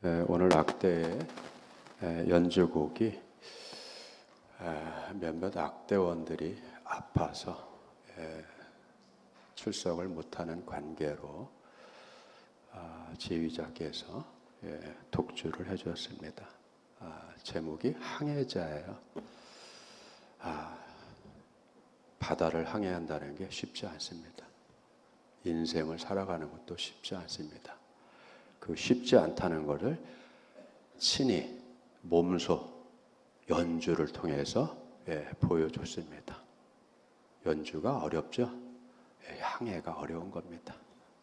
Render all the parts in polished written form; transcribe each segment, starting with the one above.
오늘 악대의 연주곡이 몇몇 악대원들이 아파서 출석을 못하는 관계로 지휘자께서 독주를 해주었습니다. 제목이 항해자예요. 바다를 항해한다는 게 쉽지 않습니다. 인생을 살아가는 것도 쉽지 않습니다. 그 쉽지 않다는 것을 친히 몸소 연주를 통해서 보여줬습니다. 연주가 어렵죠? 항해가 어려운 겁니다.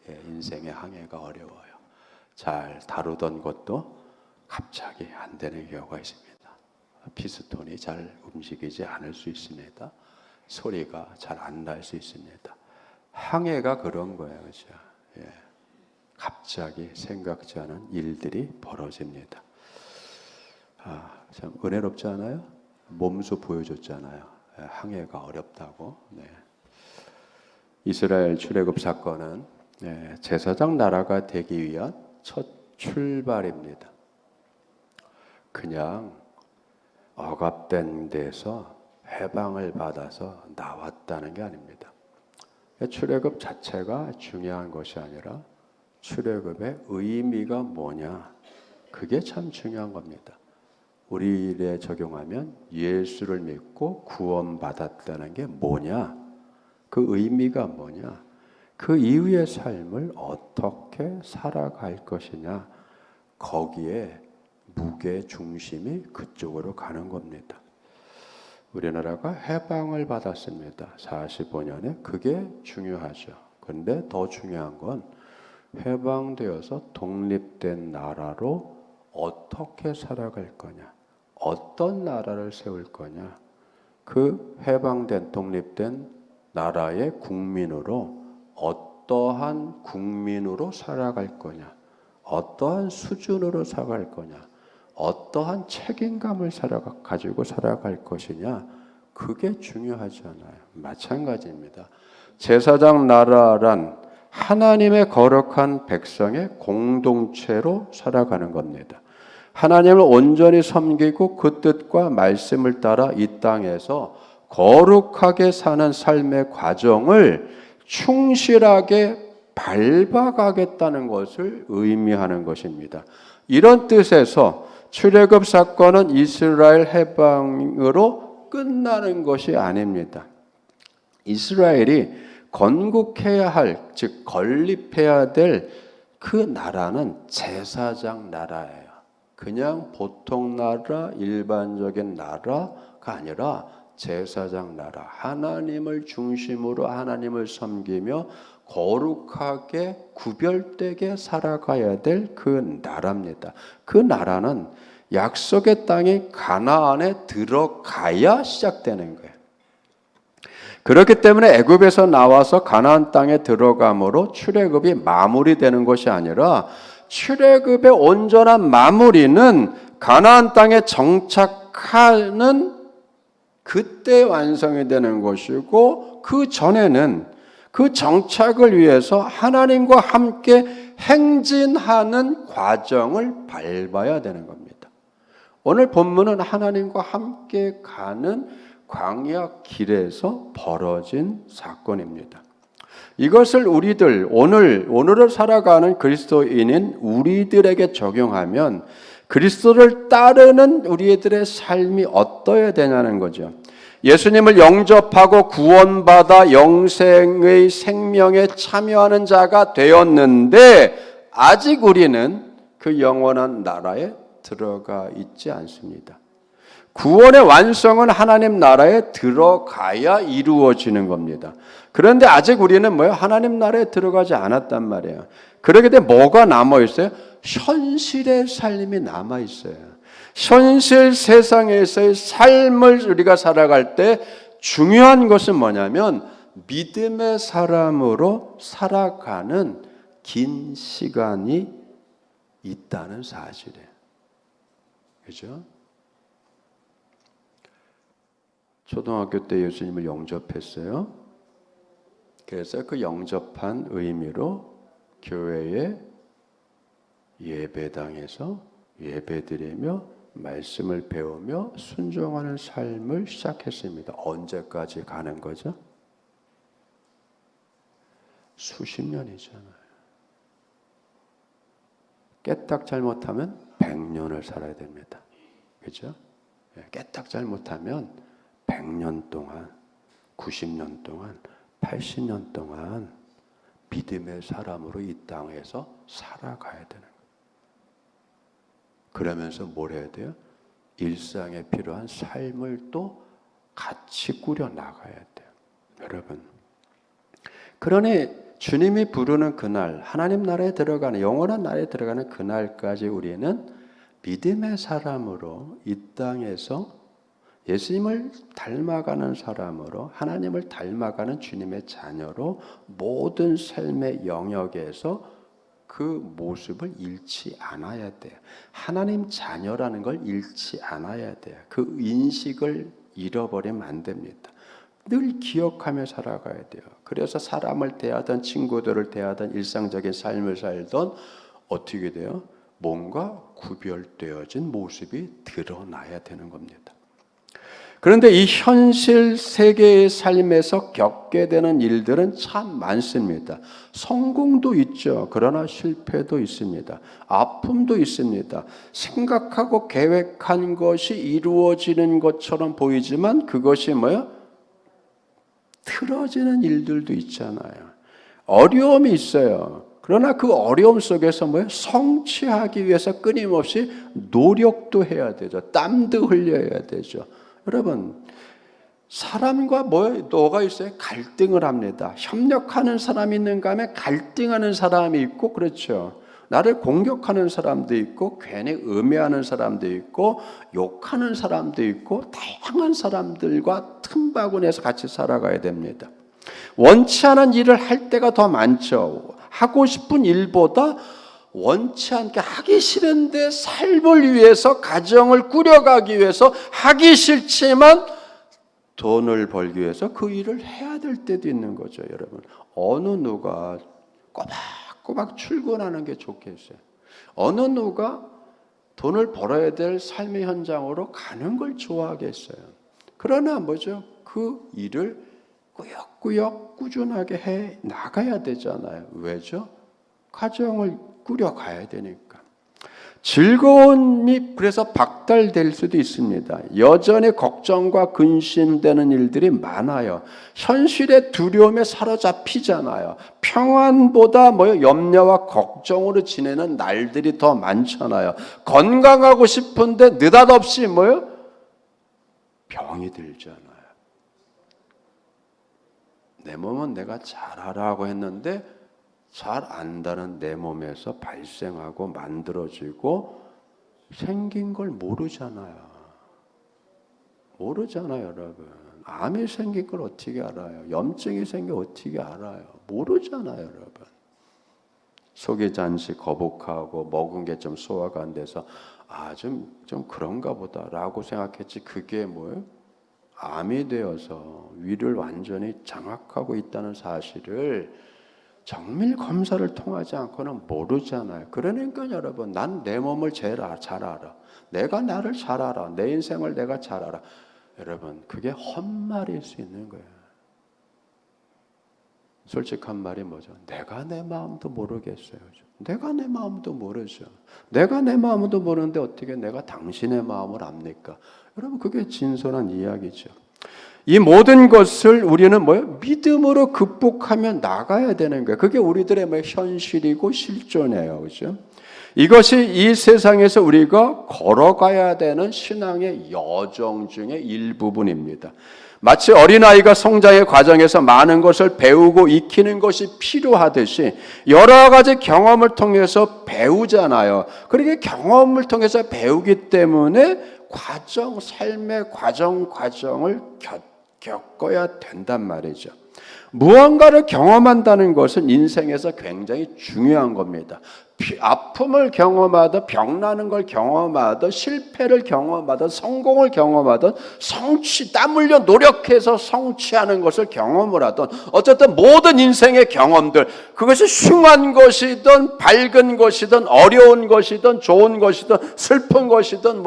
인생의 항해가 어려워요. 잘 다루던 것도 갑자기 안 되는 경우가 있습니다. 피스톤이 잘 움직이지 않을 수 있습니다. 소리가 잘 안 날 수 있습니다. 항해가 그런 거예요. 그렇죠? 갑자기 생각지 않은 일들이 벌어집니다. 참 은혜롭지 않아요? 몸소 보여줬잖아요. 항해가 어렵다고. 이스라엘 출애굽 사건은 제사장 나라가 되기 위한 첫 출발입니다. 그냥 억압된 데서 해방을 받아서 나왔다는 게 아닙니다. 출애굽 자체가 중요한 것이 아니라 출애굽의 의미가 뭐냐, 그게 참 중요한 겁니다. 우리 일에 적용하면 예수를 믿고 구원받았다는 게 뭐냐, 그 의미가 뭐냐, 그 이후의 삶을 어떻게 살아갈 것이냐, 거기에 무게 중심이 그쪽으로 가는 겁니다. 우리나라가 해방을 받았습니다. 45년에. 그게 중요하죠. 그런데 더 중요한 건 해방되어서 독립된 나라로 어떻게 살아갈 거냐, 어떤 나라를 세울 거냐, 그 해방된 독립된 나라의 국민으로 어떠한 국민으로 살아갈 거냐, 어떠한 수준으로 살아갈 거냐, 어떠한 책임감을 가지고 살아갈 것이냐, 그게 중요하지 않아요. 마찬가지입니다. 제사장 나라란 하나님의 거룩한 백성의 공동체로 살아가는 겁니다. 하나님을 온전히 섬기고 그 뜻과 말씀을 따라 이 땅에서 거룩하게 사는 삶의 과정을 충실하게 밟아가겠다는 것을 의미하는 것입니다. 이런 뜻에서 출애굽 사건은 이스라엘 해방으로 끝나는 것이 아닙니다. 이스라엘이 건국해야 할, 즉 건립해야 될 그 나라는 제사장 나라예요. 그냥 보통 나라, 일반적인 나라가 아니라 제사장 나라, 하나님을 중심으로 하나님을 섬기며 거룩하게 구별되게 살아가야 될 그 나라입니다. 그 나라는 약속의 땅인 가나안에 들어가야 시작되는 거예요. 그렇기 때문에 애굽에서 나와서 가나안 땅에 들어감으로 출애굽이 마무리되는 것이 아니라 출애굽의 온전한 마무리는 가나안 땅에 정착하는 그때 완성이 되는 것이고, 그 전에는 그 정착을 위해서 하나님과 함께 행진하는 과정을 밟아야 되는 겁니다. 오늘 본문은 하나님과 함께 가는 광야 길에서 벌어진 사건입니다. 이것을 우리들, 오늘을 살아가는 그리스도인인 우리들에게 적용하면 그리스도를 따르는 우리들의 삶이 어떠해야 되냐는 거죠. 예수님을 영접하고 구원받아 영생의 생명에 참여하는 자가 되었는데 아직 우리는 그 영원한 나라에 들어가 있지 않습니다. 구원의 완성은 하나님 나라에 들어가야 이루어지는 겁니다. 그런데 아직 우리는 하나님 나라에 들어가지 않았단 말이에요. 그러게 되면 뭐가 남아있어요? 현실의 삶이 남아있어요. 현실 세상에서의 삶을 우리가 살아갈 때 중요한 것은 뭐냐면 믿음의 사람으로 살아가는 긴 시간이 있다는 사실이에요. 그렇죠? 초등학교 때 예수님을 영접했어요. 그래서 그 영접한 의미로 교회에 예배당에서 예배드리며 말씀을 배우며 순종하는 삶을 시작했습니다. 언제까지 가는 거죠? 수십 년이잖아요. 깨딱 잘못하면 100년을 살아야 됩니다. 그죠? 깨딱 잘못하면 100년 동안, 90년 동안, 80년 동안 믿음의 사람으로 이 땅에서 살아가야 되는 거예요. 그러면서 뭘 해야 돼요? 일상에 필요한 삶을 또 같이 꾸려 나가야 돼요. 여러분, 그러니 주님이 부르는 그날, 하나님 나라에 들어가는, 영원한 나라에 들어가는 그날까지 우리는 믿음의 사람으로 이 땅에서 예수님을 닮아가는 사람으로, 하나님을 닮아가는 주님의 자녀로 모든 삶의 영역에서 그 모습을 잃지 않아야 돼요. 하나님 자녀라는 걸 잃지 않아야 돼요. 그 인식을 잃어버리면 안 됩니다. 늘 기억하며 살아가야 돼요. 그래서 사람을 대하든 친구들을 대하든 일상적인 삶을 살던 어떻게 돼요? 뭔가 구별되어진 모습이 드러나야 되는 겁니다. 그런데 이 현실 세계의 삶에서 겪게 되는 일들은 참 많습니다. 성공도 있죠. 그러나 실패도 있습니다. 아픔도 있습니다. 생각하고 계획한 것이 이루어지는 것처럼 보이지만 그것이 뭐예요? 틀어지는 일들도 있잖아요. 어려움이 있어요. 그러나 그 어려움 속에서 뭐예요? 성취하기 위해서 끊임없이 노력도 해야 되죠. 땀도 흘려야 되죠. 여러분, 사람과 뭐가 있어요? 갈등을 합니다. 협력하는 사람이 있는가 하면 갈등하는 사람이 있고, 그렇죠. 나를 공격하는 사람도 있고, 괜히 음해하는 사람도 있고, 욕하는 사람도 있고, 다양한 사람들과 틈바구니에서 같이 살아가야 됩니다. 원치 않은 일을 할 때가 더 많죠. 하고 싶은 일보다 원치 않게 하기 싫은데 삶을 위해서, 가정을 꾸려가기 위해서 하기 싫지만 돈을 벌기 위해서 그 일을 해야 될 때도 있는 거죠. 여러분, 어느 누가 꼬박꼬박 출근하는 게 좋겠어요? 어느 누가 돈을 벌어야 될 삶의 현장으로 가는 걸 좋아하겠어요? 그러나 뭐죠? 그 일을 꾸역꾸역 꾸준하게 해 나가야 되잖아요. 왜죠? 가정을 꾸려가야 되니까. 즐거움이 그래서 박탈될 수도 있습니다. 여전히 걱정과 근심되는 일들이 많아요. 현실의 두려움에 사로잡히잖아요. 평안보다 염려와 걱정으로 지내는 날들이 더 많잖아요. 건강하고 싶은데 느닷없이 병이 들잖아요. 내 몸은 내가 잘하라고 했는데 잘 안다는 내 몸에서 발생하고 만들어지고 생긴 걸 모르잖아요. 여러분. 암이 생긴 걸 어떻게 알아요? 염증이 생긴 걸 어떻게 알아요? 모르잖아요, 여러분. 속이 잠시 거북하고 먹은 게 좀 소화가 안 돼서 좀 그런가 보다라고 생각했지, 그게 뭐예요? 암이 되어서 위를 완전히 장악하고 있다는 사실을 정밀 검사를 통하지 않고는 모르잖아요. 그러니까 여러분, 난 내 몸을 잘 알아. 내가 나를 잘 알아. 내 인생을 내가 잘 알아. 여러분, 그게 헛말일 수 있는 거예요. 솔직한 말이 뭐죠? 내가 내 마음도 모르겠어요. 내가 내 마음도 모르죠. 내가 내 마음도 모르는데 어떻게 내가 당신의 마음을 압니까? 여러분, 그게 진솔한 이야기죠. 이 모든 것을 우리는 믿음으로 극복하며 나가야 되는 거예요. 그게 우리들의 현실이고 실존이에요. 그죠? 이것이 이 세상에서 우리가 걸어가야 되는 신앙의 여정 중의 일부분입니다. 마치 어린아이가 성장의 과정에서 많은 것을 배우고 익히는 것이 필요하듯이 여러 가지 경험을 통해서 배우잖아요. 그렇게 경험을 통해서 배우기 때문에 삶의 과정을 겪어야 된단 말이죠. 무언가를 경험한다는 것은 인생에서 굉장히 중요한 겁니다. 아픔을 경험하든 병나는 걸 경험하든 실패를 경험하든 성공을 경험하든 땀 흘려 노력해서 성취하는 것을 경험을 하든 어쨌든 모든 인생의 경험들, 그것이 흉한 것이든 밝은 것이든 어려운 것이든 좋은 것이든 슬픈 것이든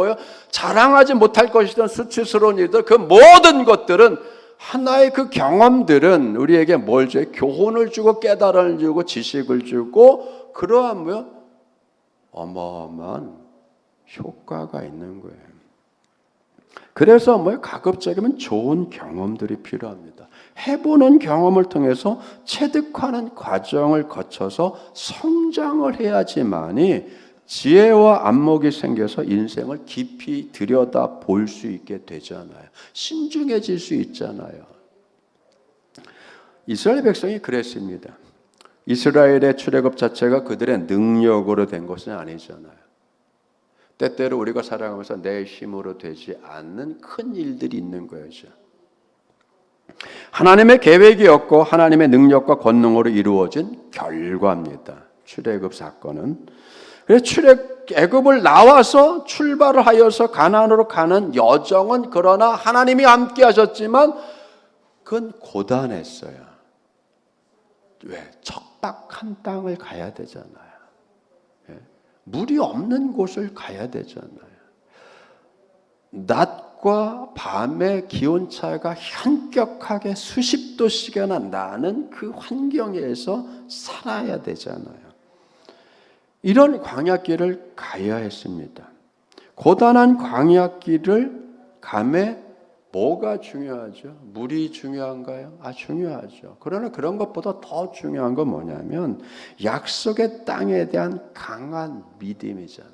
자랑하지 못할 것이든 수치스러운 일들, 그 모든 것들은 하나의 그 경험들은 우리에게 뭘 줘요? 교훈을 주고 깨달음을 주고 지식을 주고 그러한 어마어마한 효과가 있는 거예요. 그래서 가급적이면 좋은 경험들이 필요합니다. 해보는 경험을 통해서 체득하는 과정을 거쳐서 성장을 해야지만이 지혜와 안목이 생겨서 인생을 깊이 들여다 볼 수 있게 되잖아요. 신중해질 수 있잖아요. 이스라엘 백성이 그랬습니다. 이스라엘의 출애굽 자체가 그들의 능력으로 된 것은 아니잖아요. 때때로 우리가 살아가면서 내 힘으로 되지 않는 큰 일들이 있는 거죠. 하나님의 계획이었고 하나님의 능력과 권능으로 이루어진 결과입니다. 출애굽 사건은. 그래서 애굽을 나와서 출발을 하여서 가나안으로 가는 여정은 그러나 하나님이 함께 하셨지만 그건 고단했어요. 왜? 척박한 땅을 가야 되잖아요. 물이 없는 곳을 가야 되잖아요. 낮과 밤의 기온차가 현격하게 수십 도씩이나 나는 그 환경에서 살아야 되잖아요. 이런 광야길을 가야 했습니다. 고단한 광야길을 감에 뭐가 중요하죠? 물이 중요한가요? 중요하죠. 그러나 그런 것보다 더 중요한 건 뭐냐면 약속의 땅에 대한 강한 믿음이잖아요.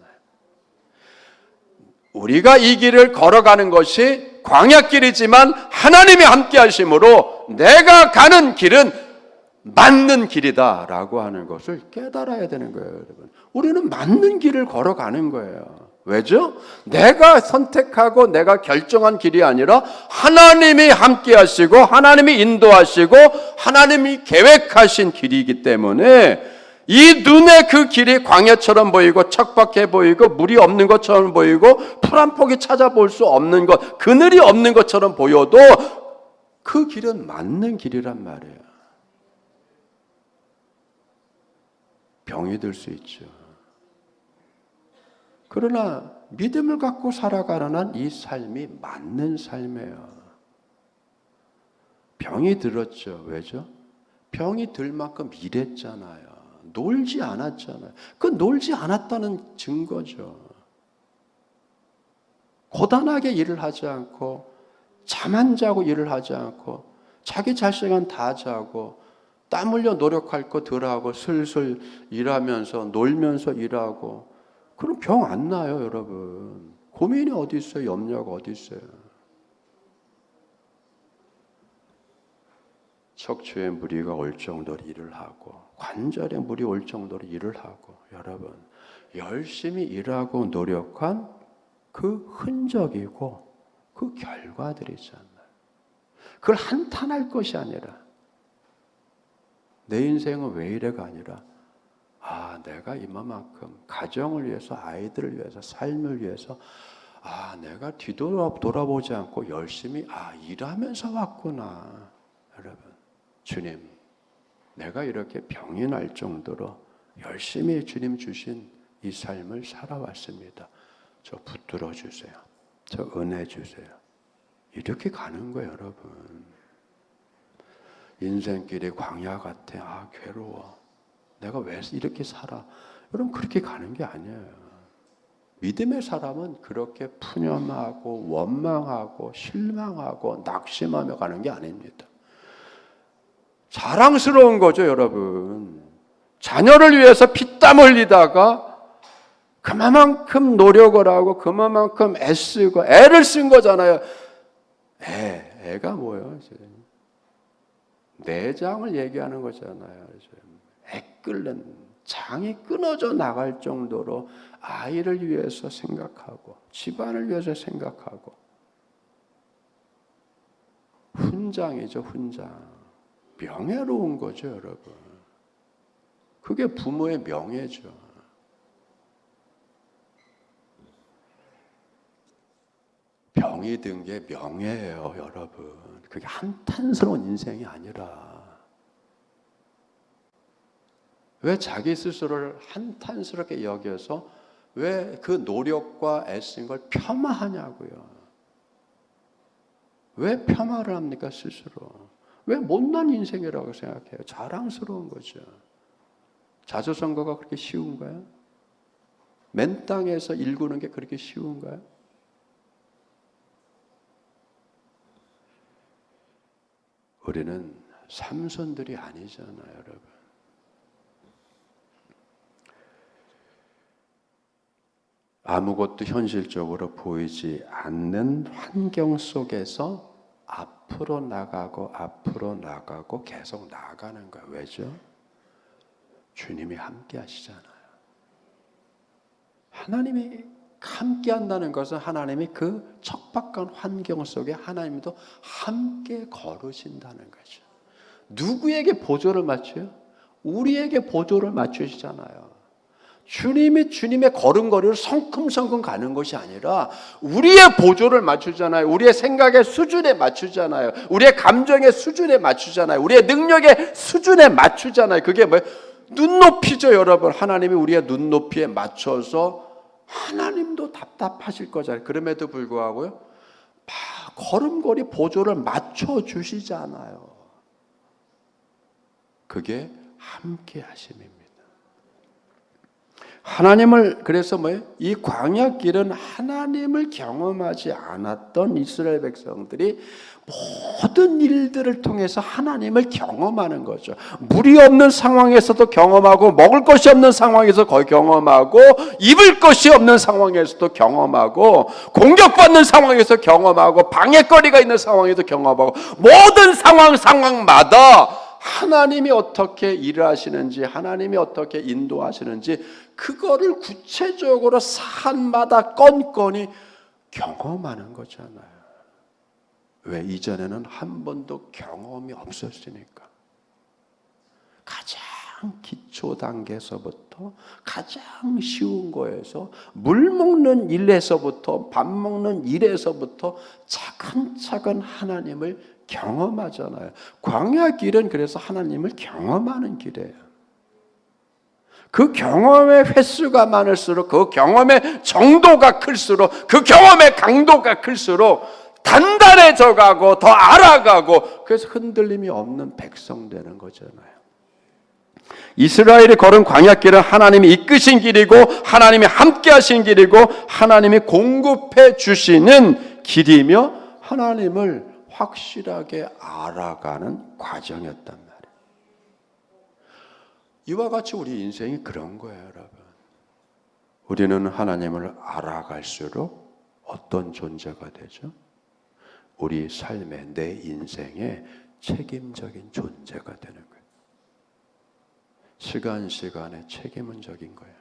우리가 이 길을 걸어가는 것이 광야길이지만 하나님이 함께 하심으로 내가 가는 길은 맞는 길이다라고 하는 것을 깨달아야 되는 거예요, 여러분. 우리는 맞는 길을 걸어가는 거예요. 왜죠? 내가 선택하고 내가 결정한 길이 아니라 하나님이 함께 하시고 하나님이 인도하시고 하나님이 계획하신 길이기 때문에 이 눈에 그 길이 광야처럼 보이고 척박해 보이고 물이 없는 것처럼 보이고 풀 한 폭이 찾아볼 수 없는 것, 그늘이 없는 것처럼 보여도 그 길은 맞는 길이란 말이에요. 병이 들 수 있죠. 그러나 믿음을 갖고 살아가는 한 이 삶이 맞는 삶이에요. 병이 들었죠. 왜죠? 병이 들 만큼 일했잖아요. 놀지 않았잖아요. 그 놀지 않았다는 증거죠. 고단하게 일을 하지 않고 잠 안 자고 일을 하지 않고 자기 잘 시간 다 자고 땀 흘려 노력할 거 덜 하고 슬슬 일하면서 놀면서 일하고 그럼 병 안 나요, 여러분. 고민이 어디 있어요? 염려가 어디 있어요? 척추에 무리가 올 정도로 일을 하고 관절에 무리 올 정도로 일을 하고 여러분 열심히 일하고 노력한 그 흔적이고 그 결과들이잖아요. 그걸 한탄할 것이 아니라 내 인생은 왜 이래가 아니라 내가 이만큼 가정을 위해서 아이들을 위해서 삶을 위해서 내가 뒤돌아보지 않고 열심히 일하면서 왔구나. 여러분 주님 내가 이렇게 병이 날 정도로 열심히 주님 주신 이 삶을 살아왔습니다. 저 붙들어 주세요. 저 은혜 주세요. 이렇게 가는 거예요, 여러분. 인생길이 광야 같아. 괴로워. 내가 왜 이렇게 살아? 여러분 그렇게 가는 게 아니에요. 믿음의 사람은 그렇게 푸념하고 원망하고 실망하고 낙심하며 가는 게 아닙니다. 자랑스러운 거죠, 여러분. 자녀를 위해서 피땀 흘리다가 그만큼 노력을 하고 그만큼 애쓰고 애를 쓴 거잖아요. 애가 뭐예요? 내장을 얘기하는 거잖아요. 애 끓는 장이 끊어져 나갈 정도로 아이를 위해서 생각하고 집안을 위해서 생각하고 훈장이죠, 훈장. 명예로운 거죠, 여러분. 그게 부모의 명예죠. 병이 든 게 명예예요, 여러분. 그게 한탄스러운 인생이 아니라. 왜 자기 스스로를 한탄스럽게 여겨서 왜 그 노력과 애쓴 걸 폄하하냐고요. 왜 폄하를 합니까, 스스로? 왜 못난 인생이라고 생각해요? 자랑스러운 거죠. 자조선거가 그렇게 쉬운가요? 맨 땅에서 일구는 게 그렇게 쉬운가요? 우리는 삼손들이 아니잖아요, 여러분. 아무것도 현실적으로 보이지 않는 환경 속에서 앞으로 나가고 계속 나가는 거예요. 왜죠? 주님이 함께 하시잖아요. 하나님이 함께 한다는 것은 하나님이 그 척박한 환경 속에 하나님도 함께 걸으신다는 거죠. 누구에게 보조를 맞춰요? 우리에게 보조를 맞추시잖아요. 주님이 주님의 걸음걸이를 성큼성큼 가는 것이 아니라 우리의 보조를 맞추잖아요. 우리의 생각의 수준에 맞추잖아요. 우리의 감정의 수준에 맞추잖아요. 우리의 능력의 수준에 맞추잖아요. 그게 뭐예요? 눈높이죠, 여러분. 하나님이 우리의 눈높이에 맞춰서 하나님도 답답하실 거잖아요. 그럼에도 불구하고요, 걸음걸이 보조를 맞춰주시잖아요. 그게 함께 하심입니다. 하나님을, 그래서 뭐예요? 이 광야길은 하나님을 경험하지 않았던 이스라엘 백성들이 모든 일들을 통해서 하나님을 경험하는 거죠. 물이 없는 상황에서도 경험하고, 먹을 것이 없는 상황에서 경험하고, 입을 것이 없는 상황에서도 경험하고, 공격받는 상황에서 경험하고, 방해거리가 있는 상황에도 경험하고, 모든 상황마다 하나님이 어떻게 일을 하시는지, 하나님이 어떻게 인도하시는지, 그거를 구체적으로 사안마다 건건이 경험하는 거잖아요. 왜? 이전에는 한 번도 경험이 없었으니까. 가장 기초 단계에서부터 가장 쉬운 거에서, 물 먹는 일에서부터, 밥 먹는 일에서부터 차근차근 하나님을 경험하잖아요. 광야 길은 그래서 하나님을 경험하는 길이에요. 그 경험의 횟수가 많을수록, 그 경험의 정도가 클수록, 그 경험의 강도가 클수록 단단해져 가고 더 알아가고, 그래서 흔들림이 없는 백성 되는 거잖아요. 이스라엘이 걸은 광야길은 하나님이 이끄신 길이고, 하나님이 함께 하신 길이고, 하나님이 공급해 주시는 길이며, 하나님을 확실하게 알아가는 과정이었단 말이에요. 이와 같이 우리 인생이 그런 거예요, 여러분. 우리는 하나님을 알아갈수록 어떤 존재가 되죠? 우리 삶의, 내 인생의 책임적인 존재가 되는 거예요. 시간에 책임적인 거예요.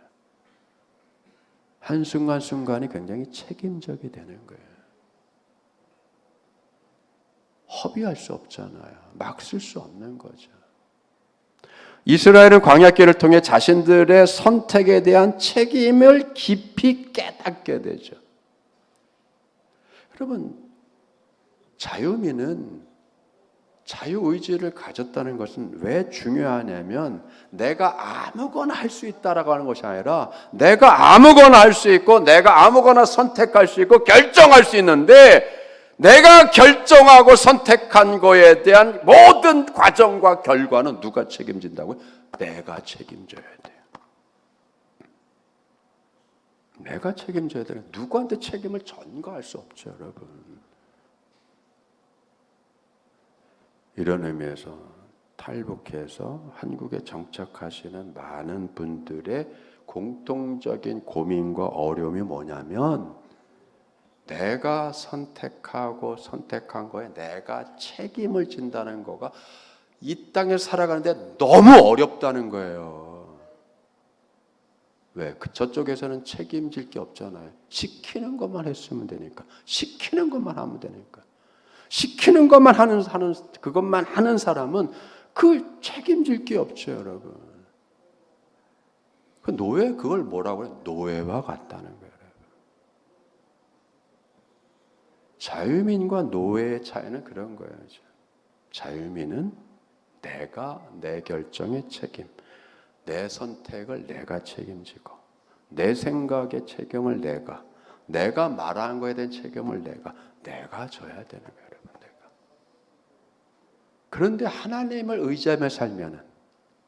한순간순간이 굉장히 책임적이 되는 거예요. 허비할 수 없잖아요. 막 쓸 수 없는 거죠. 이스라엘은 광야길을 통해 자신들의 선택에 대한 책임을 깊이 깨닫게 되죠. 여러분, 자유의지를 가졌다는 것은 왜 중요하냐면, 내가 아무거나 할 수 있다라고 하는 것이 아니라, 내가 아무거나 할 수 있고, 내가 아무거나 선택할 수 있고, 결정할 수 있는데, 내가 결정하고 선택한 거에 대한 모든 과정과 결과는 누가 책임진다고요? 내가 책임져야 돼요. 내가 책임져야 돼요. 누구한테 책임을 전가할 수 없죠, 여러분. 이런 의미에서 탈북해서 한국에 정착하시는 많은 분들의 공통적인 고민과 어려움이 뭐냐면, 내가 선택하고 선택한 거에 내가 책임을 진다는 거가 이 땅에 살아가는데 너무 어렵다는 거예요. 왜? 저쪽에서는 책임질 게 없잖아요. 시키는 것만 했으면 되니까. 시키는 것만 하면 되니까. 시키는 것만 그것만 하는 사람은 그 책임질 게 없죠, 여러분. 그 노예, 그걸 뭐라고 해요? 노예와 같다는 거예요. 자유민과 노예의 차이는 그런 거예요. 자유민은 내가 내 결정의 책임, 내 선택을 내가 책임지고, 내 생각의 책임을 내가 말한 거에 대한 책임을 내가 져야 되는 거예요, 여러분. 내가. 그런데 하나님을 의지하며 살면은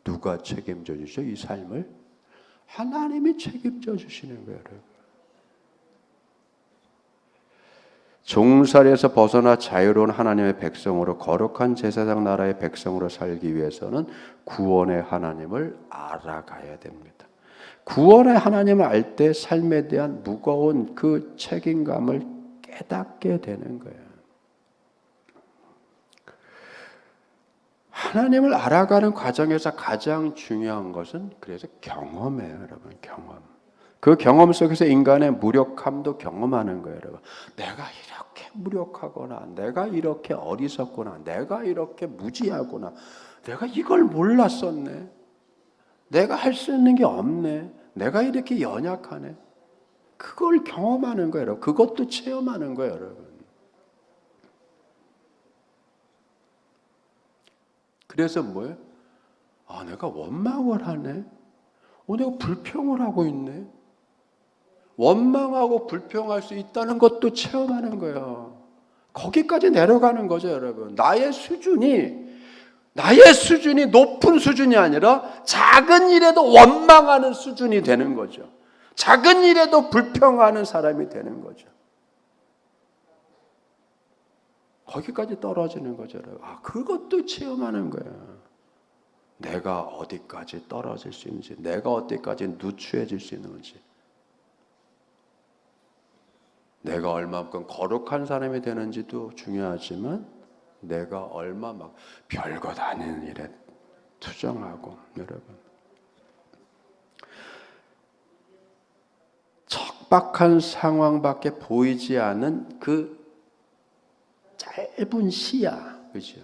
누가 책임져 주죠? 이 삶을 하나님이 책임져 주시는 거예요, 여러분. 종살이에서 벗어나 자유로운 하나님의 백성으로 거룩한 제사장 나라의 백성으로 살기 위해서는 구원의 하나님을 알아가야 됩니다. 구원의 하나님을 알 때 삶에 대한 무거운 그 책임감을 깨닫게 되는 거예요. 하나님을 알아가는 과정에서 가장 중요한 것은 그래서 경험이에요, 여러분. 경험. 그 경험 속에서 인간의 무력함도 경험하는 거예요, 여러분. 내가 이렇게 무력하구나, 내가 이렇게 어리석구나, 내가 이렇게 무지하구나, 내가 이걸 몰랐었네, 내가 할 수 있는 게 없네, 내가 이렇게 연약하네. 그걸 경험하는 거예요, 여러분. 그것도 체험하는 거예요, 여러분. 그래서 뭐예요? 아, 내가 원망을 하네. 내가 불평을 하고 있네. 원망하고 불평할 수 있다는 것도 체험하는 거예요. 거기까지 내려가는 거죠, 여러분. 나의 수준이 높은 수준이 아니라 작은 일에도 원망하는 수준이 되는 거죠. 작은 일에도 불평하는 사람이 되는 거죠. 거기까지 떨어지는 거죠, 여러분. 그것도 체험하는 거예요. 내가 어디까지 떨어질 수 있는지, 내가 어디까지 누추해질 수 있는지, 내가 얼마만큼 거룩한 사람이 되는지도 중요하지만 내가 얼마 막 별것 아닌 일에 투정하고, 여러분. 척박한 상황밖에 보이지 않은 그 짧은 시야, 그죠?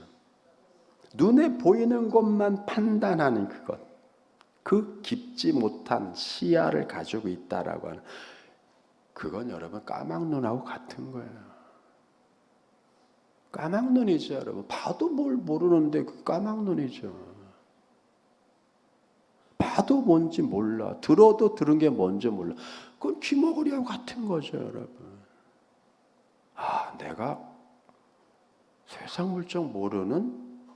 눈에 보이는 것만 판단하는 그것, 그 깊지 못한 시야를 가지고 있다라고 하는, 그건 여러분 까막눈하고 같은 거예요. 까막눈이죠, 여러분. 봐도 뭘 모르는데 그 까막눈이죠. 봐도 뭔지 몰라, 들어도 들은 게 뭔지 몰라. 그건 귀머거리하고 같은 거죠, 여러분. 내가 세상 물정 모르는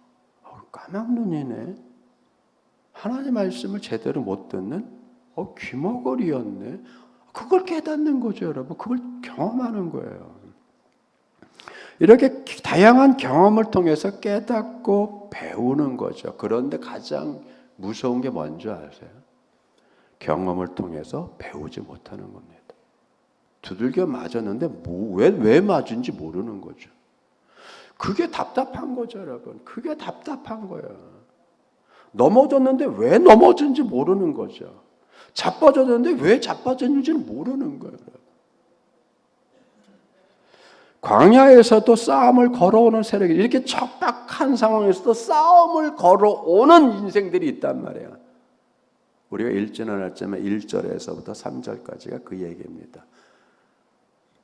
까막눈이네. 하나님 말씀을 제대로 못 듣는 귀머거리였네. 그걸 깨닫는 거죠, 여러분. 그걸 경험하는 거예요. 이렇게 다양한 경험을 통해서 깨닫고 배우는 거죠. 그런데 가장 무서운 게 뭔지 아세요? 경험을 통해서 배우지 못하는 겁니다. 두들겨 맞았는데 왜 맞은지 모르는 거죠. 그게 답답한 거죠, 여러분. 그게 답답한 거예요. 넘어졌는데 왜 넘어진지 모르는 거죠. 자빠졌는데 왜 자빠졌는지는 모르는 거예요. 광야에서도 싸움을 걸어오는 세력이, 이렇게 척박한 상황에서도 싸움을 걸어오는 인생들이 있단 말이에요. 우리가 읽지는 않았지만 1절에서부터 3절까지가 그 얘기입니다.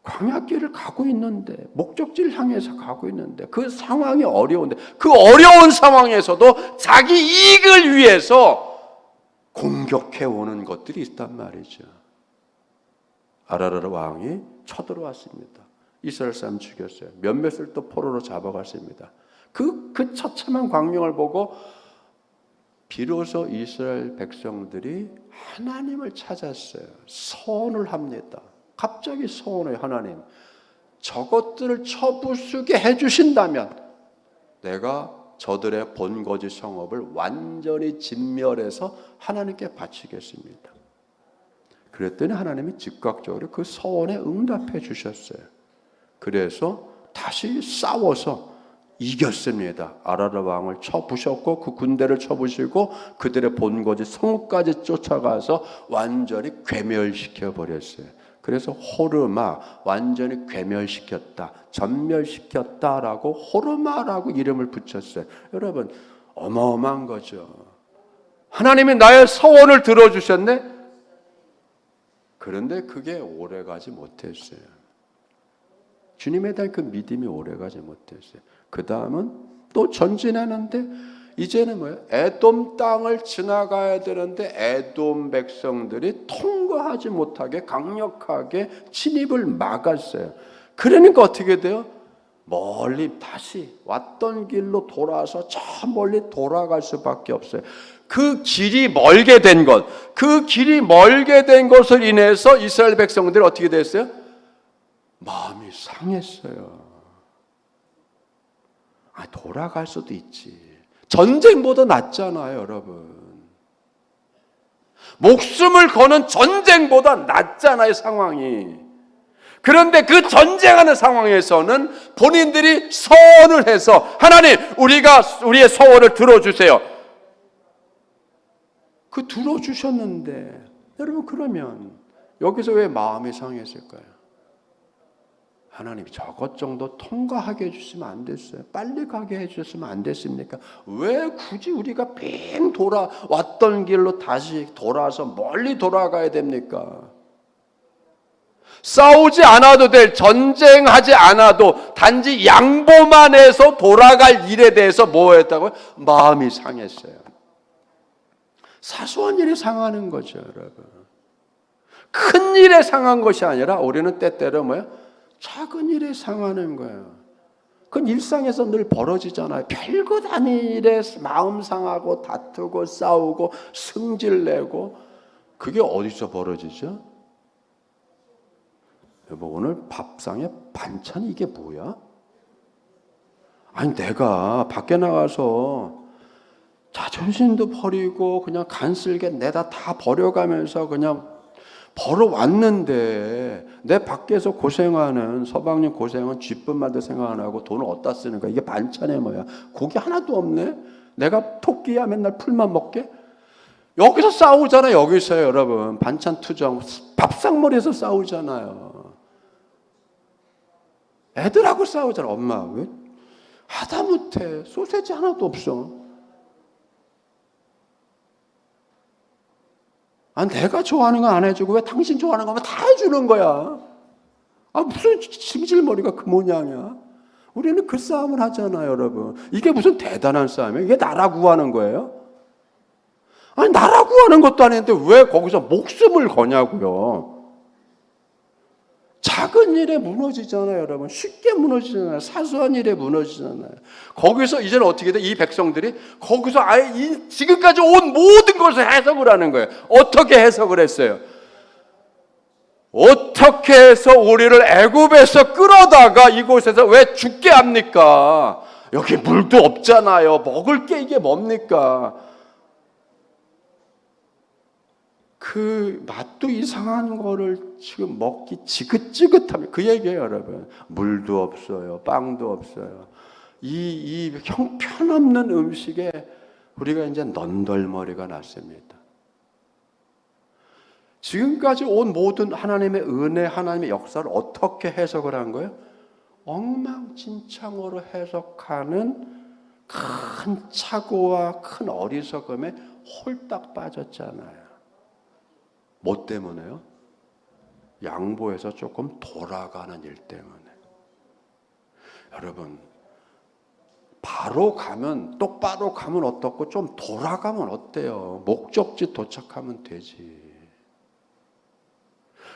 광야길을 가고 있는데, 목적지를 향해서 가고 있는데, 그 상황이 어려운데, 그 어려운 상황에서도 자기 이익을 위해서 공격해 오는 것들이 있단 말이죠. 아라라 왕이 쳐들어왔습니다. 이스라엘 사람 죽였어요. 몇몇을 또 포로로 잡아갔습니다. 그 처참한 광경을 보고 비로소 이스라엘 백성들이 하나님을 찾았어요. 서원을 합니다. 갑자기 서원해요. 하나님, 저것들을 쳐부수게 해주신다면 내가 저들의 본거지 성읍을 완전히 진멸해서 하나님께 바치겠습니다. 그랬더니 하나님이 즉각적으로 그 서원에 응답해 주셨어요. 그래서 다시 싸워서 이겼습니다. 아라라 왕을 쳐부셨고 그 군대를 쳐부시고 그들의 본거지 성읍까지 쫓아가서 완전히 괴멸시켜 버렸어요. 그래서 호르마, 완전히 괴멸시켰다, 전멸시켰다라고 호르마라고 이름을 붙였어요. 여러분, 어마어마한 거죠. 하나님이 나의 서원을 들어주셨네? 그런데 그게 오래가지 못했어요. 주님에 대한 그 믿음이 오래가지 못했어요. 그 다음은 또 전진하는데 이제는 뭐예요? 에돔 땅을 지나가야 되는데 에돔 백성들이 통과하지 못하게 강력하게 진입을 막았어요. 그러니까 어떻게 돼요? 멀리 다시 왔던 길로 돌아서 저 멀리 돌아갈 수밖에 없어요. 그 길이 멀게 된 것, 그 길이 멀게 된 것을 인해서 이스라엘 백성들이 어떻게 됐어요? 마음이 상했어요. 돌아갈 수도 있지. 전쟁보다 낫잖아요, 여러분. 목숨을 거는 전쟁보다 낫잖아요, 상황이. 그런데 그 전쟁하는 상황에서는 본인들이 서원을 해서 하나님, 우리의 서원을 들어주세요. 그 들어주셨는데 여러분, 그러면 여기서 왜 마음이 상했을까요? 하나님이 저것 정도 통과하게 해주시면 안 됐어요? 빨리 가게 해주셨으면 안 됐습니까? 왜 굳이 우리가 빙 돌아왔던 길로 다시 돌아서 멀리 돌아가야 됩니까? 싸우지 않아도 될, 전쟁하지 않아도 단지 양보만 해서 돌아갈 일에 대해서 뭐 했다고요? 마음이 상했어요. 사소한 일이 상하는 거죠, 여러분. 큰 일에 상한 것이 아니라 우리는 때때로 뭐예요? 작은 일에 상하는 거예요. 그건 일상에서 늘 벌어지잖아요. 별것 아닌 일에 마음 상하고 다투고 싸우고 승질내고, 그게 어디서 벌어지죠? 여보, 오늘 밥상에 반찬이 이게 뭐야? 아니, 내가 밖에 나가서 자존심도 버리고 그냥 간쓸게 내다 다 버려가면서 그냥 벌어왔는데, 내 밖에서 고생하는 서방님 고생은 쥐뿐만도 생각 안 하고 돈을 어디다 쓰는 거야? 이게 반찬에 뭐야? 고기 하나도 없네? 내가 토끼야 맨날 풀만 먹게? 여기서 싸우잖아요. 여기서요, 여러분. 반찬 투정, 밥상머리에서 싸우잖아요. 애들하고 싸우잖아. 엄마 왜 하다못해 소세지 하나도 없어? 내가 좋아하는 거 안 해주고 왜 당신 좋아하는 거면 다 해주는 거야? 무슨 징질머리가 그 모양이야? 우리는 그 싸움을 하잖아요, 여러분. 이게 무슨 대단한 싸움이에요? 이게 나라 구하는 거예요? 나라 구하는 것도 아닌데 왜 거기서 목숨을 거냐고요? 작은 일에 무너지잖아요, 여러분. 쉽게 무너지잖아요. 사소한 일에 무너지잖아요. 거기서 이제는 어떻게 돼? 이 백성들이 거기서 아예 지금까지 온 모든 것을 해석을 하는 거예요. 어떻게 해석을 했어요? 어떻게 해서 우리를 애굽에서 끌어다가 이곳에서 왜 죽게 합니까? 여기 물도 없잖아요. 먹을 게 이게 뭡니까? 그 맛도 이상한 거를 지금 먹기 지긋지긋하면 그 얘기예요, 여러분. 물도 없어요. 빵도 없어요. 이 형편없는 음식에 우리가 이제 넌덜머리가 났습니다. 지금까지 온 모든 하나님의 은혜, 하나님의 역사를 어떻게 해석을 한 거예요? 엉망진창으로 해석하는 큰 착오와 큰 어리석음에 홀딱 빠졌잖아요. 뭐 때문에요? 양보해서 조금 돌아가는 일 때문에. 여러분, 바로 가면, 똑바로 가면 어떻고 좀 돌아가면 어때요? 목적지 도착하면 되지.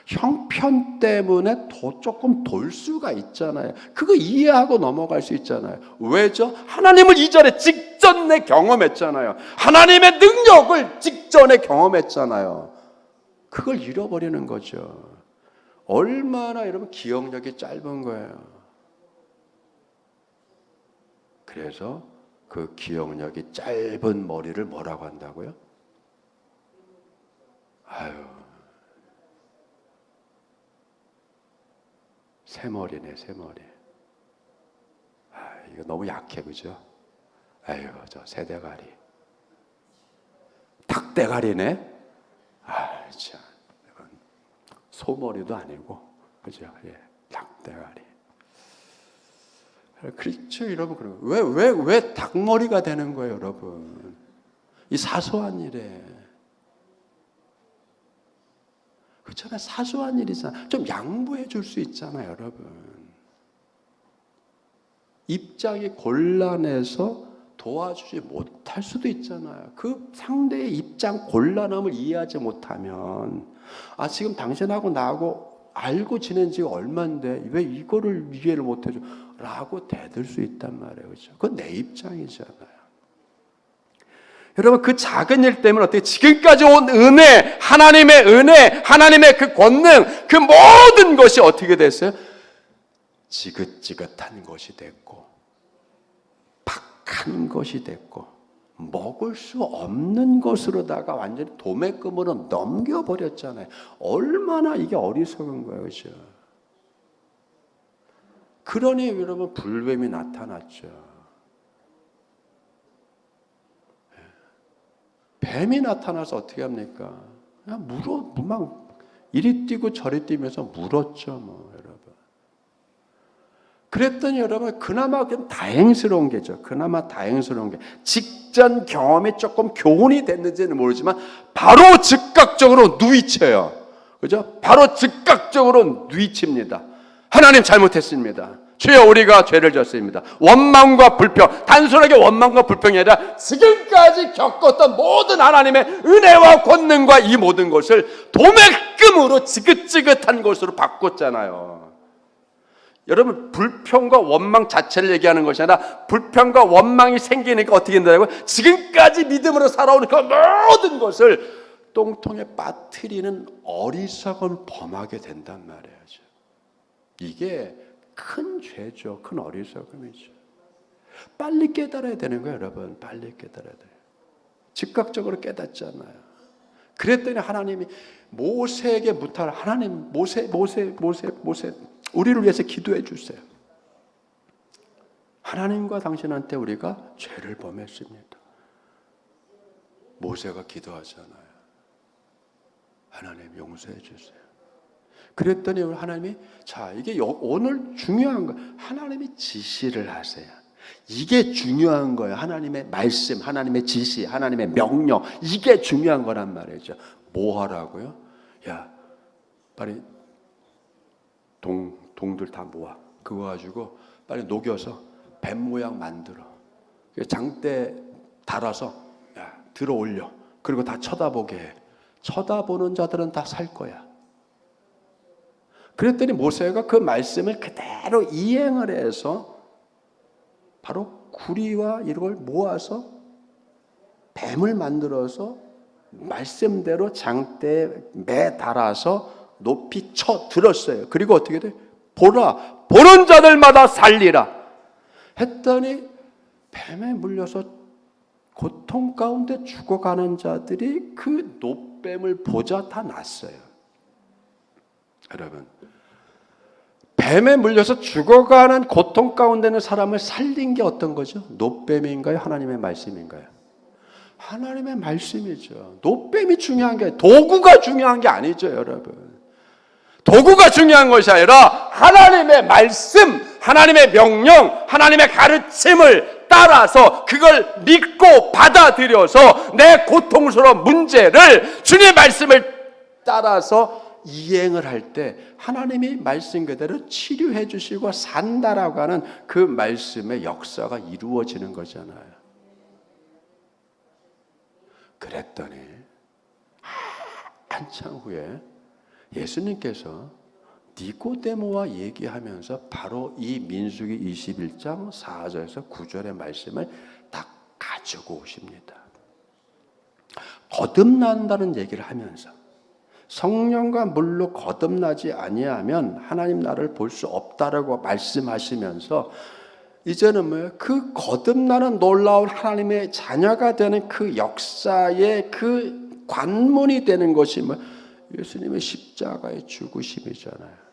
형편 때문에 조금 돌 수가 있잖아요. 그거 이해하고 넘어갈 수 있잖아요. 왜죠? 하나님을 이전에 직전에 경험했잖아요. 하나님의 능력을 직전에 경험했잖아요. 그걸 잃어버리는 거죠. 얼마나 여러분 기억력이 짧은 거예요. 그래서 그 기억력이 짧은 머리를 뭐라고 한다고요? 새머리네, 새머리. 이거 너무 약해, 그죠? 저 새대가리. 닭대가리네? 참. 소머리도 아니고, 그죠? 닭대가리. 그렇죠, 여러분. 그런 왜 닭머리가 되는 거예요, 여러분? 이 사소한 일에. 그렇잖아요. 사소한 일이잖아요. 좀 양보해 줄 수 있잖아요, 여러분. 입장이 곤란해서 도와주지 못할 수도 있잖아요. 그 상대의 입장 곤란함을 이해하지 못하면, 아, 지금 당신하고 나하고 알고 지낸 지가 얼만데 왜 이거를 이해를 못해줘? 라고 대들 수 있단 말이에요. 그렇죠? 그건 내 입장이잖아요. 여러분, 그 작은 일 때문에 어떻게 지금까지 온 은혜, 하나님의 은혜, 하나님의 그 권능, 그 모든 것이 어떻게 됐어요? 지긋지긋한 것이 됐고, 박한 것이 됐고, 먹을 수 없는 것으로다가 완전히 도매금으로 넘겨버렸잖아요. 얼마나 이게 어리석은 거예요. 그렇죠? 그러니 여러분, 불뱀이 나타났죠. 뱀이 나타나서 어떻게 합니까? 그냥 막 이리 뛰고 저리 뛰면서 물었죠, 뭐, 여러분. 그랬더니 여러분, 그나마 좀 다행스러운 게죠. 그나마 다행스러운 게, 직전 경험이 조금 교훈이 됐는지는 모르지만, 바로 즉각적으로 누이쳐요. 그죠? 바로 즉각적으로 누이칩니다. 하나님 잘못했습니다. 주여, 우리가 죄를 졌습니다. 원망과 불평, 단순하게 원망과 불평이 아니라 지금까지 겪었던 모든 하나님의 은혜와 권능과 이 모든 것을 도매금으로 지긋지긋한 것으로 바꿨잖아요. 여러분, 불평과 원망 자체를 얘기하는 것이 아니라 불평과 원망이 생기니까 어떻게 된다고요? 지금까지 믿음으로 살아오는 그 모든 것을 똥통에 빠뜨리는 어리석은 범하게 된단 말이에요. 이게 큰 죄죠. 큰 어리석음이죠. 빨리 깨달아야 되는 거예요, 여러분. 빨리 깨달아야 돼요. 즉각적으로 깨닫잖아요. 그랬더니 하나님이 모세에게 부탁을, 하나님, 모세, 우리를 위해서 기도해 주세요. 하나님과 당신한테 우리가 죄를 범했습니다. 모세가 기도하잖아요. 하나님, 용서해 주세요. 그랬더니 하나님이, 자, 이게 오늘 중요한 거예요. 하나님이 지시를 하세요. 이게 중요한 거예요. 하나님의 말씀, 하나님의 지시, 하나님의 명령, 이게 중요한 거란 말이죠. 뭐 하라고요? 야, 빨리 동들 다 모아. 그거 가지고 빨리 녹여서 뱀 모양 만들어. 장대 달아서, 야, 들어 올려. 그리고 다 쳐다보게 해. 쳐다보는 자들은 다 살 거야. 그랬더니 모세가 그 말씀을 그대로 이행을 해서 바로 구리와 이걸 모아서 뱀을 만들어서 말씀대로 장대에 매 달아서 높이 쳐 들었어요. 그리고 어떻게 돼? 보라, 보는 자들마다 살리라 했더니 뱀에 물려서 고통 가운데 죽어가는 자들이 그 노뱀을 보자 다 났어요. 여러분, 뱀에 물려서 죽어가는 고통 가운데 있는 사람을 살린 게 어떤 거죠? 노뱀인가요? 하나님의 말씀인가요? 하나님의 말씀이죠. 노뱀이 중요한 게, 도구가 중요한 게 아니죠, 여러분. 도구가 중요한 것이 아니라 하나님의 말씀, 하나님의 명령, 하나님의 가르침을 따라서 그걸 믿고 받아들여서 내 고통스러운 문제를 주님의 말씀을 따라서 이행을 할 때 하나님이 말씀 그대로 치료해 주시고 산다라고 하는 그 말씀의 역사가 이루어지는 거잖아요. 그랬더니 한참 후에 예수님께서 니고데모와 얘기하면서 바로 이 민수기 21장 4절에서 9절의 말씀을 딱 가지고 오십니다. 거듭난다는 얘기를 하면서 성령과 물로 거듭나지 아니하면 하나님 나라를 볼 수 없다라고 말씀하시면서 이제는 뭐예요? 그 거듭나는 놀라운 하나님의 자녀가 되는 그 역사의 그 관문이 되는 것이 뭐 예수님의 십자가의 죽으심이잖아요.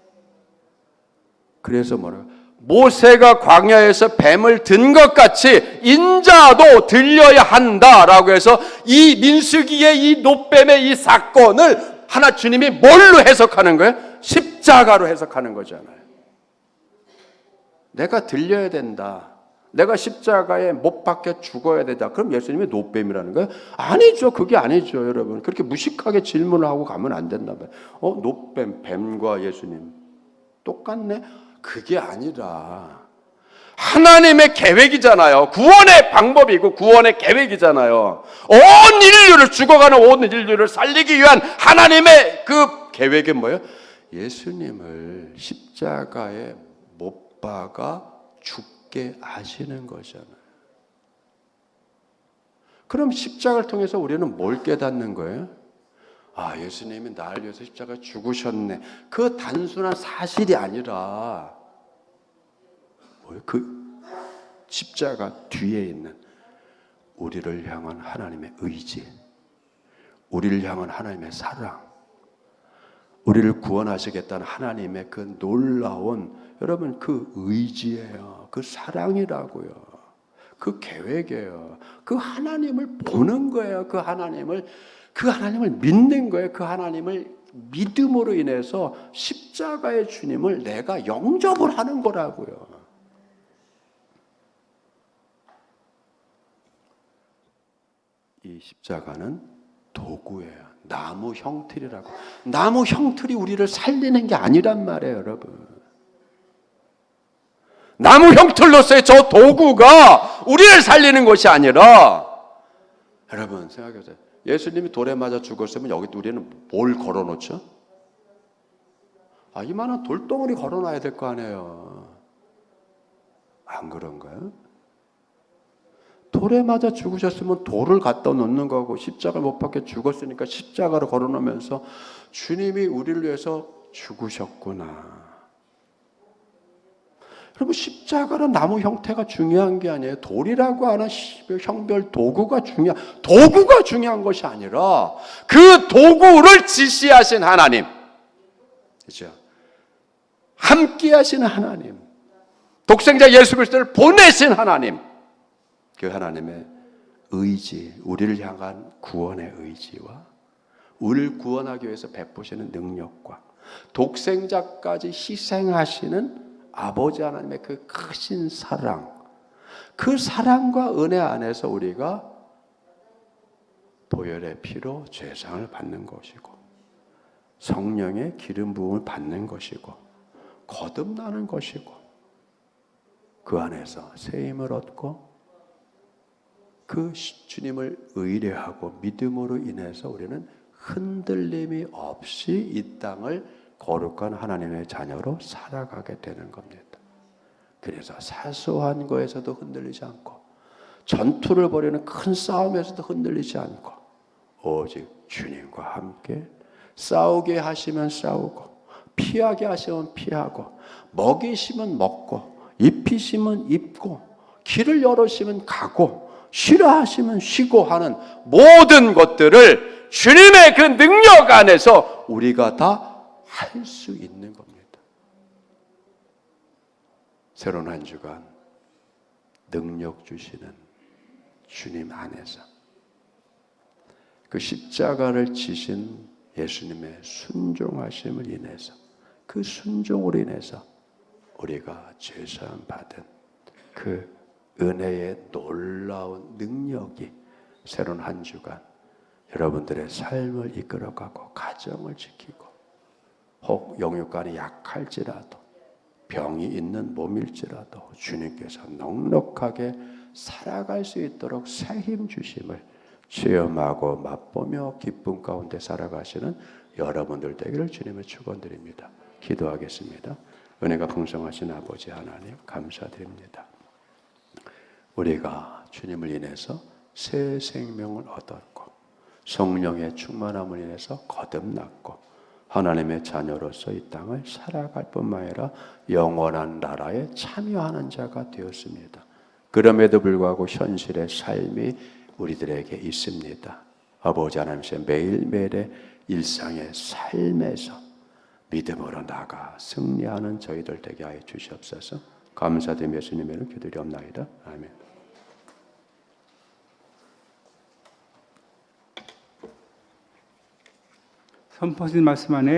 그래서 뭐라고? 모세가 광야에서 뱀을 든 것 같이 인자도 들려야 한다라고 해서 이 민수기의 이 노뱀의 이 사건을 하나 주님이 뭘로 해석하는 거예요? 십자가로 해석하는 거잖아요. 내가 들려야 된다. 내가 십자가에 못 박혀 죽어야 된다. 그럼 예수님이 노뱀이라는 거예요? 아니죠. 그게 아니죠, 여러분. 그렇게 무식하게 질문을 하고 가면 안 된다. 노뱀, 뱀과 예수님 똑같네? 그게 아니라 하나님의 계획이잖아요. 구원의 방법이고 구원의 계획이잖아요. 온 인류를, 죽어가는 온 인류를 살리기 위한 하나님의 그 계획은 뭐예요? 예수님을 십자가에 못 박아 죽게 하시는 거잖아요. 그럼 십자가를 통해서 우리는 뭘 깨닫는 거예요? 아, 예수님이 나를 위해서 십자가에 죽으셨네. 그 단순한 사실이 아니라 그 십자가 뒤에 있는 우리를 향한 하나님의 의지, 우리를 향한 하나님의 사랑, 우리를 구원하시겠다는 하나님의 그 놀라운, 여러분, 그 의지예요. 그 사랑이라고요. 그 계획이에요. 그 하나님을 보는 거예요. 그 하나님을 믿는 거예요. 그 하나님을 믿음으로 인해서 십자가의 주님을 내가 영접을 하는 거라고요. 이 십자가는 도구예요. 나무 형틀이라고. 나무 형틀이 우리를 살리는 게 아니란 말이에요, 여러분. 나무 형틀로서의 저 도구가 우리를 살리는 것이 아니라, 여러분 생각해보세요. 예수님이 돌에 맞아 죽었으면 여기 우리는 뭘 걸어놓죠? 이만한 돌덩어리 걸어놔야 될 거 아니에요. 안 그런가요? 돌에 맞아 죽으셨으면 돌을 갖다 놓는 거고, 십자가를 못 박혀 죽었으니까 십자가를 걸어놓으면서 주님이 우리를 위해서 죽으셨구나. 여러분, 십자가는 나무 형태가 중요한 게 아니에요. 돌이라고 하는 형별 도구가 중요한 것이 아니라 그 도구를 지시하신 하나님, 그렇죠? 함께 하시는 하나님, 독생자 예수 그리스도를 보내신 하나님, 그 하나님의 의지, 우리를 향한 구원의 의지와 우리를 구원하기 위해서 베푸시는 능력과 독생자까지 희생하시는 아버지 하나님의 그 크신 사랑, 그 사랑과 은혜 안에서 우리가 보혈의 피로 죄상을 받는 것이고, 성령의 기름 부음을 받는 것이고, 거듭나는 것이고, 그 안에서 새 힘을 얻고 그 주님을 의뢰하고 믿음으로 인해서 우리는 흔들림이 없이 이 땅을 거룩한 하나님의 자녀로 살아가게 되는 겁니다. 그래서 사소한 거에서도 흔들리지 않고, 전투를 벌이는 큰 싸움에서도 흔들리지 않고, 오직 주님과 함께 싸우게 하시면 싸우고, 피하게 하시면 피하고, 먹이시면 먹고, 입히시면 입고, 길을 열으시면 가고, 쉬라 하시면 쉬고 하는 모든 것들을 주님의 그 능력 안에서 우리가 다 할 수 있는 겁니다. 새로운 한 주간 능력 주시는 주님 안에서 그 십자가를 지신 예수님의 순종하심을 인해서, 그 순종으로 인해서 우리가 죄사함 받은 그 은혜의 놀라운 능력이 새로운 한 주간 여러분들의 삶을 이끌어가고 가정을 지키고, 혹 영육간이 약할지라도, 병이 있는 몸일지라도 주님께서 넉넉하게 살아갈 수 있도록 새 힘 주심을 체험하고 맛보며 기쁨 가운데 살아가시는 여러분들 되기를 주님의 축원드립니다. 기도하겠습니다. 은혜가 풍성하신 아버지 하나님, 감사드립니다. 우리가 주님을 인해서 새 생명을 얻었고, 성령의 충만함을 인해서 거듭났고, 하나님의 자녀로서 이 땅을 살아갈 뿐만 아니라 영원한 나라에 참여하는 자가 되었습니다. 그럼에도 불구하고 현실의 삶이 우리들에게 있습니다. 아버지 하나님의 매일매일의 일상의 삶에서 믿음으로 나가 승리하는 저희들 되게 하여 주시옵소서. 감사드리며 예수님의 이름으로 기도드리옵나이다. 아멘. 선포하신 말씀 안에